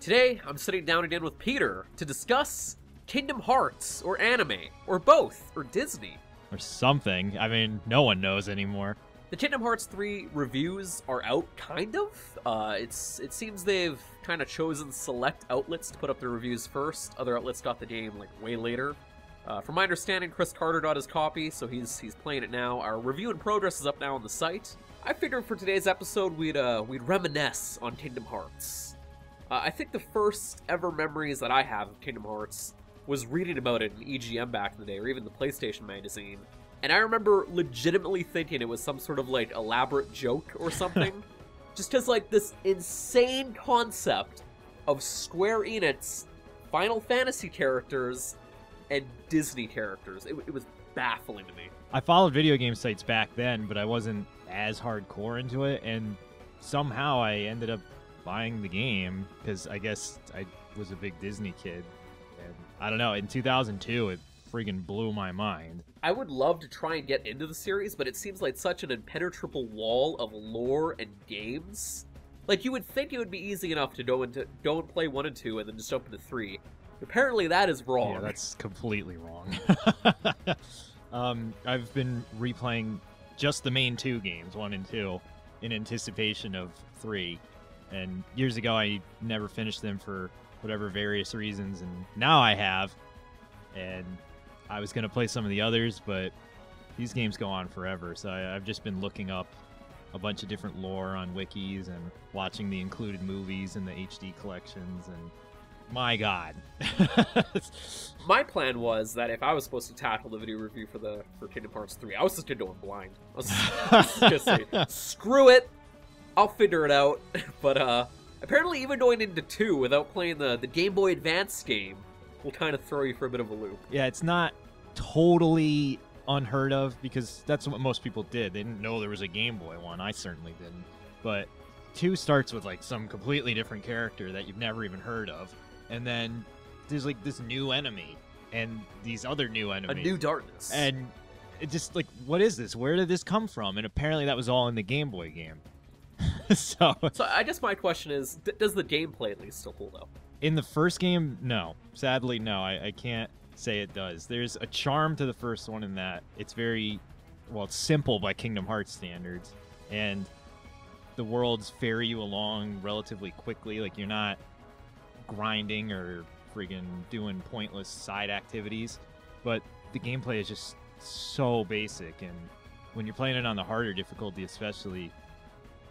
Today, I'm sitting down again with Peter to discuss Kingdom Hearts, or anime, or both, or Disney. Or something. I mean, no one knows anymore. The Kingdom Hearts 3 reviews are out, kind of. It seems they've kind of chosen select outlets to put up their reviews first. Other outlets got the game, like, way later. From my understanding, Chris Carter got his copy, so he's playing it now. Our review in progress is up now on the site. I figured for today's episode, we'd reminisce on Kingdom Hearts. I think the first ever memories that I have of Kingdom Hearts was reading about it in EGM back in the day, or even the PlayStation magazine. And I remember legitimately thinking it was some sort of, like, elaborate joke or something. Just because, like, this insane concept of Square Enix Final Fantasy characters and Disney characters. It was baffling to me. I followed video game sites back then, but I wasn't as hardcore into it, and somehow I ended up buying the game, because I guess I was a big Disney kid. And I don't know, in 2002, it friggin' blew my mind. I would love to try and get into the series, but it seems like such an impenetrable wall of lore and games. Like, you would think it would be easy enough to go and play 1 and 2 and then just jump into 3. Apparently that is wrong. Yeah, that's completely wrong. I've been replaying just the main 2 games, 1 and 2, in anticipation of 3. And years ago, I never finished them for whatever various reasons, and now I have. And I was going to play some of the others, but these games go on forever, so I've just been looking up a bunch of different lore on wikis and watching the included movies and the HD collections, and my god. My plan was that if I was supposed to tackle the video review for Kingdom Hearts 3, I was just going to go in blind. I was just going to say, screw it, I'll figure it out. But apparently even going into 2 without playing the Game Boy Advance game will kind of throw you for a bit of a loop. Yeah, it's not totally unheard of, because that's what most people did. They didn't know there was a Game Boy one. I certainly didn't. But 2 starts with, like, some completely different character that you've never even heard of. And then there's, like, this new enemy and these other new enemies. A new darkness. And it just, like, what is this? Where did this come from? And apparently that was all in the Game Boy game. So I guess my question is, does the gameplay at least still hold up? In the first game, no. Sadly, no. I can't say it does. There's a charm to the first one in that it's very, well, it's simple by Kingdom Hearts standards, and the worlds ferry you along relatively quickly. Like, you're not grinding or friggin' doing pointless side activities, but the gameplay is just so basic, and when you're playing it on the harder difficulty especially,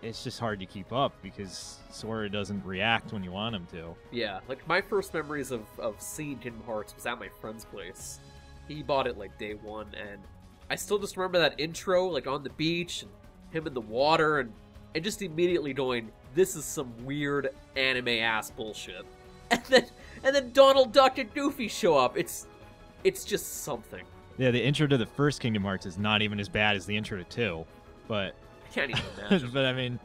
it's just hard to keep up because Sora doesn't react when you want him to. Yeah, like, my first memories of seeing Kingdom Hearts was at my friend's place. He bought it, like, day 1, and I still just remember that intro, like, on the beach, and him in the water, and just immediately going, this is some weird anime-ass bullshit. And then Donald Duck and Goofy show up. It's just something. Yeah, the intro to the first Kingdom Hearts is not even as bad as the intro to 2, but I can't even imagine. but I mean,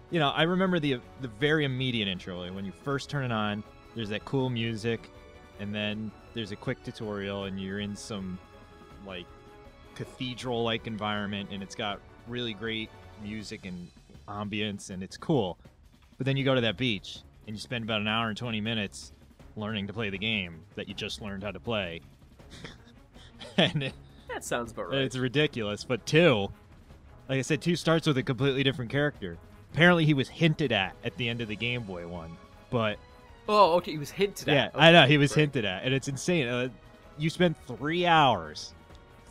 you know, I remember the very immediate intro. Like, when you first turn it on, there's that cool music, and then there's a quick tutorial, and you're in some, like, cathedral-like environment, and it's got really great music and ambience, and it's cool. But then you go to that beach, and you spend about an hour and 20 minutes learning to play the game that you just learned how to play. And that sounds about right. It's ridiculous. But 2, like I said, 2 starts with a completely different character. Apparently he was hinted at the end of the Game Boy one, but... Oh, okay, he was hinted at. Yeah, okay. I know, he was hinted at, and it's insane. You spent 3 hours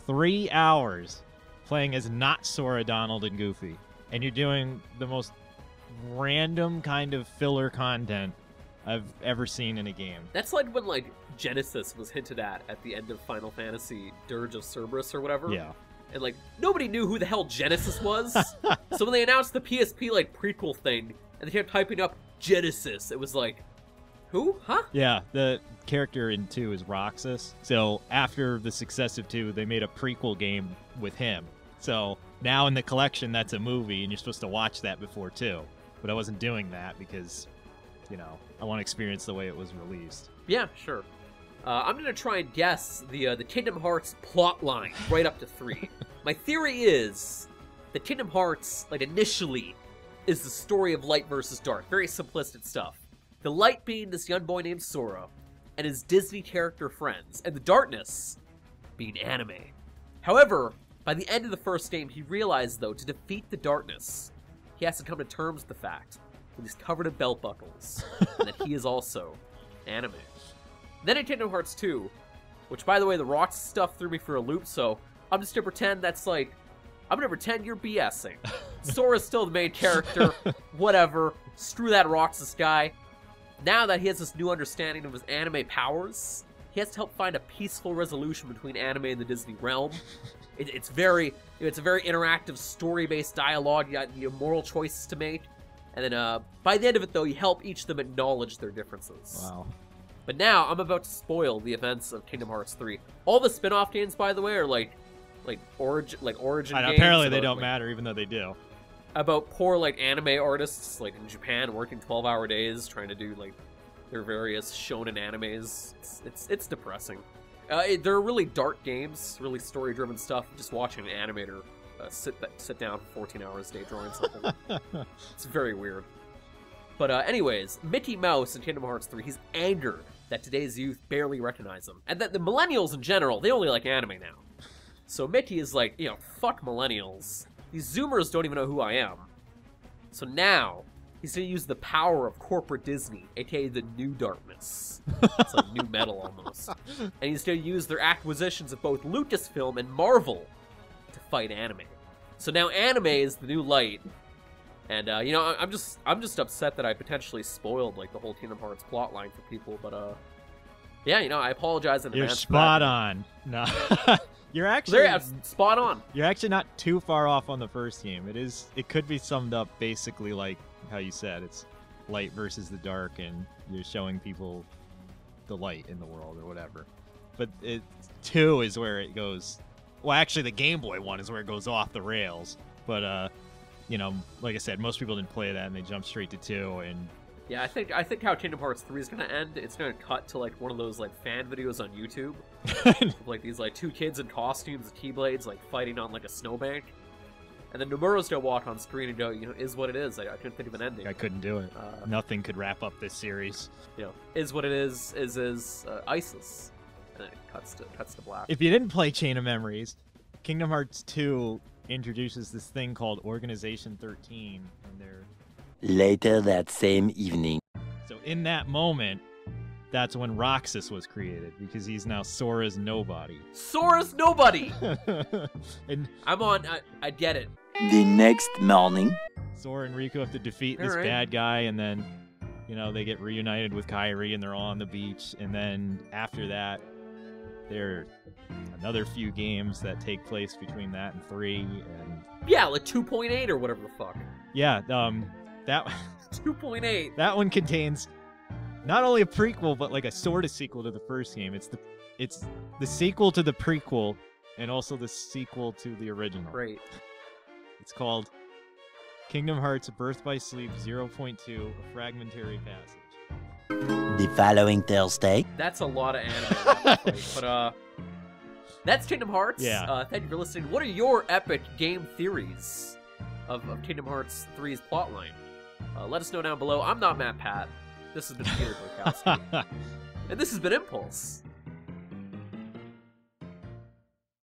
playing as not Sora, Donald, and Goofy, and you're doing the most random kind of filler content I've ever seen in a game. That's like when, like, Genesis was hinted at the end of Final Fantasy Dirge of Cerberus or whatever. Yeah. And, like, nobody knew who the hell Genesis was. So when they announced the PSP, like, prequel thing, and they kept typing up Genesis, it was like, who? Huh? Yeah, the character in 2 is Roxas. So after the success of 2, they made a prequel game with him. So now in the collection, that's a movie, and you're supposed to watch that before 2. But I wasn't doing that because, you know, I want to experience the way it was released. Yeah, sure. I'm going to try and guess the Kingdom Hearts plot line right up to 3. My theory is that Kingdom Hearts, like, initially, is the story of light versus dark. Very simplistic stuff. The light being this young boy named Sora, and his Disney character friends, and the darkness being anime. However, by the end of the first game, he realized, though, to defeat the darkness, he has to come to terms with the fact that he's covered in belt buckles, and that he is also anime. Then in Kingdom Hearts 2, which, by the way, the rocks stuff threw me for a loop, so I'm just gonna pretend that's like, I'm gonna pretend you're BSing. Sora's still the main character, whatever, screw that Roxas guy. Now that he has this new understanding of his anime powers, he has to help find a peaceful resolution between anime and the Disney realm. It's a very interactive, story-based dialogue. You got moral choices to make, and then by the end of it, though, you help each of them acknowledge their differences. Wow. But now I'm about to spoil the events of Kingdom Hearts 3. All the spin-off games, by the way, are like origin I know, games. apparently they about, don't matter, even though they do. About poor anime artists in Japan working 12-hour days trying to do their various shonen animes. It's depressing. They're really dark games, really story-driven stuff. Just watching an animator sit down for 14 hours a day drawing something. It's very weird. But anyways, Mickey Mouse in Kingdom Hearts 3, he's angered that today's youth barely recognize him, and that the millennials in general, they only like anime now. So Mickey is like, fuck millennials. These Zoomers don't even know who I am. So now, he's going to use the power of corporate Disney, aka the New Darkness. It's like New Metal almost. And he's going to use their acquisitions of both Lucasfilm and Marvel to fight anime. So now anime is the new light. And, I'm just upset that I potentially spoiled, the whole Kingdom Hearts plotline for people, but, yeah, I apologize in advance. You're spot on. No. You're actually spot on. You're actually not too far off on the first game. It could be summed up basically like how you said. It's light versus the dark, and you're showing people the light in the world or whatever. But 2 is where it goes. Well, actually, the Game Boy one is where it goes off the rails. But like I said, most people didn't play that, and they jumped straight to 2. And yeah, I think how Kingdom Hearts 3 is gonna end, it's gonna cut to one of those fan videos on YouTube, of, these 2 kids in costumes, Keyblades, fighting on a snowbank, and then Nomura's gonna walk on screen and go, is what it is. I couldn't think of an ending. I couldn't do it. Nothing could wrap up this series. Is what it is ISIS, and then it cuts to black. If you didn't play Chain of Memories, Kingdom Hearts 2 introduces this thing called Organization 13, and they're later that same evening. So in that moment, that's when Roxas was created, because he's now Sora's nobody. Sora's nobody! And I get it. The next morning, Sora and Riku have to defeat this All right. bad guy, and then, they get reunited with Kairi, and they're all on the beach, and then after that, there are another few games that take place between that and 3, and... Yeah, 2.8 or whatever the fuck. Yeah, that 2.8. That one contains not only a prequel, but a sort of sequel to the first game. It's the sequel to the prequel, and also the sequel to the original. Great. It's called Kingdom Hearts Birth by Sleep 0.2, A Fragmentary Passage. the following Thursday. That's a lot of anime. But that's Kingdom Hearts. Yeah. Thank you for listening. What are your epic game theories of Kingdom Hearts 3's plotline? Let us know down below. I'm not Matt Pat. This has been Peter Bukowski. And this has been Impulse.